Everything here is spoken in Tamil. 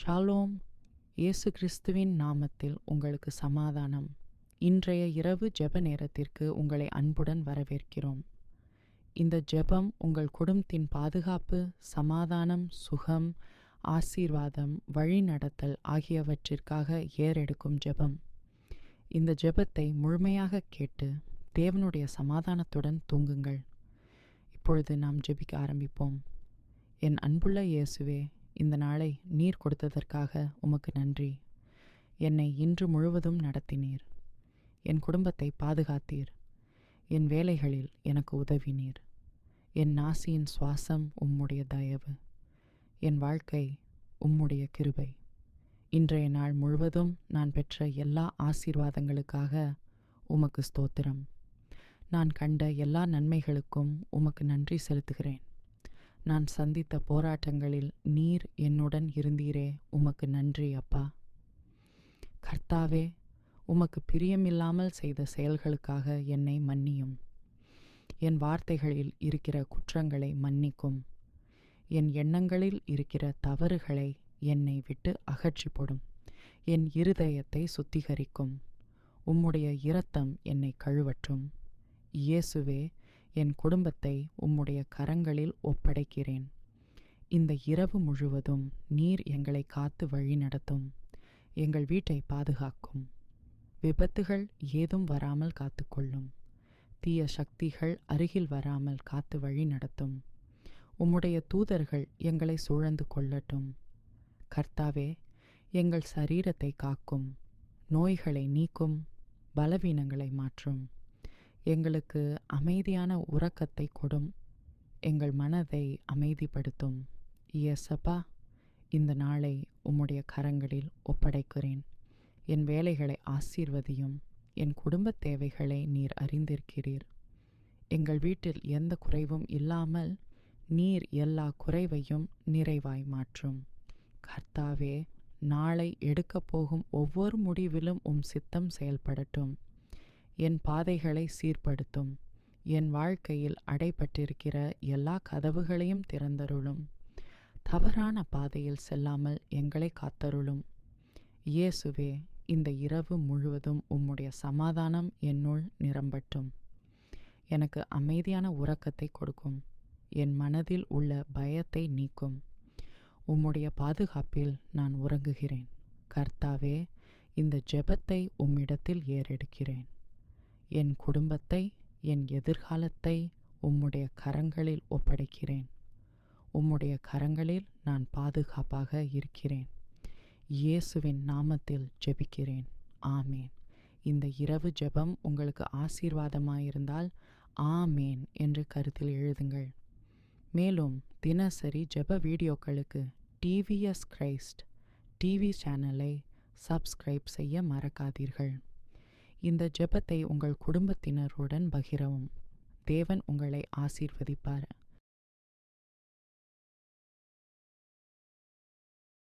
ஷாலோம். இயேசு கிறிஸ்துவின் நாமத்தில் உங்களுக்கு சமாதானம். இன்றைய இரவு ஜெப நேரத்திற்கு உங்களை அன்புடன் வரவேற்கிறோம். இந்த ஜெபம் உங்கள் குடும்பத்தின் பாதுகாப்பு, சமாதானம், சுகம், ஆசீர்வாதம், வழிநடத்தல் ஆகியவற்றிற்காக ஏறெடுக்கும் ஜெபம். இந்த ஜெபத்தை முழுமையாக கேட்டு தேவனுடைய சமாதானத்துடன் தூங்குங்கள். இப்பொழுது நாம் ஜெபிக்க ஆரம்பிப்போம். என் அன்புள்ள இயேசுவே, இந்த நாளை நீர் கொடுத்ததற்காக உமக்கு நன்றி. என்னை இன்று முழுவதும் நடத்தினீர். என் குடும்பத்தை பாதுகாத்தீர். என் வேலைகளில் எனக்கு உதவினீர். என் நாசியின் சுவாசம் உம்முடைய தயவு. என் வாழ்க்கை உம்முடைய கிருபை. இன்றைய நாள் முழுவதும் நான் பெற்ற எல்லா ஆசீர்வாதங்களுக்காக உமக்கு ஸ்தோத்திரம். நான் கண்ட எல்லா நன்மைகளுக்கும் உமக்கு நன்றி செலுத்துகிறேன். நான் சந்தித்த போராட்டங்களில் நீர் என்னுடன் இருந்தீரே, உமக்கு நன்றி அப்பா. கர்த்தாவே, உமக்கு பிரியமில்லாமல் செய்த செயல்களுக்காக என்னை மன்னியும். என் வார்த்தைகளில் இருக்கிற குற்றங்களை மன்னிக்கும். என் எண்ணங்களில் இருக்கிற தவறுகளை என்னை விட்டு அகற்றி போடும். என் இருதயத்தை சுத்திகரிக்கும். உம்முடைய இரத்தம் என்னை கழுவற்றும். இயேசுவே, என் குடும்பத்தை உம்முடைய கரங்களில் ஒப்படைக்கிறேன். இந்த இரவு முழுவதும் நீர் எங்களை காத்து வழி நடத்தும். எங்கள் வீட்டை பாதுகாக்கும். விபத்துகள் ஏதும் வராமல் காத்துக்கொள்ளும். தீய சக்திகள் அருகில் வராமல் காத்து வழி நடத்தும். உம்முடைய தூதர்கள் எங்களை சூழ்ந்து கொள்ளட்டும். கர்த்தாவே, எங்கள் சரீரத்தை காக்கும். நோய்களை நீக்கும். பலவீனங்களை மாற்றும். எங்களுக்கு அமைதியான உறக்கத்தை கொடும். எங்கள் மனதை அமைதிப்படுத்தும். இயேசப்பா, இந்த நாளை உம்முடைய கரங்களில் ஒப்படைக்கிறேன். என் வேலைகளை ஆசீர்வதியும். என் குடும்ப தேவைகளை நீர் அறிந்திருக்கிறீர். எங்கள் வீட்டில் எந்த குறைவும் இல்லாமல் நீர் எல்லா குறைவையும் நிறைவாய் மாற்றும். கர்த்தாவே, நாளை எடுக்கப் போகும் ஒவ்வொரு முடிவிலும் சித்தம் செயல்படட்டும். என் பாதைகளை சீர்படுத்தும். என் வாழ்க்கையில் அடைபட்டிருக்கிற எல்லா கதவுகளையும் திறந்தருளும். தவறான பாதையில் செல்லாமல் எங்களை காத்தருளும். இயேசுவே, இந்த இரவு முழுவதும் உம்முடைய சமாதானம் என்னுள் நிரம்பட்டும். எனக்கு அமைதியான உறக்கத்தை கொடுக்கும். என் மனதில் உள்ள பயத்தை நீக்கும். உம்முடைய பாதுகாப்பில் நான் உறங்குகிறேன். கர்த்தாவே, இந்த ஜெபத்தை உம்மிடத்தில் ஏறெடுக்கிறேன். என் குடும்பத்தை, என் எதிர்காலத்தை உம்முடைய கரங்களில் ஒப்படைக்கிறேன். உம்முடைய கரங்களில் நான் பாதுகாப்பாக இருக்கிறேன். இயேசுவின் நாமத்தில் ஜெபிக்கிறேன். ஆமேன். இந்த இரவு ஜெபம் உங்களுக்கு ஆசீர்வாதமாயிருந்தால் ஆமேன் என்று கருத்தில் எழுதுங்கள். மேலும் தினசரி ஜெப வீடியோக்களுக்கு டிவிஎஸ் கிரைஸ்ட் டிவி சேனலை சப்ஸ்கிரைப் செய்ய மறக்காதீர்கள். இந்த ஜெபத்தை உங்கள் குடும்பத்தினருடன் பகிரவும். தேவன் உங்களை ஆசீர்வதிப்பார்.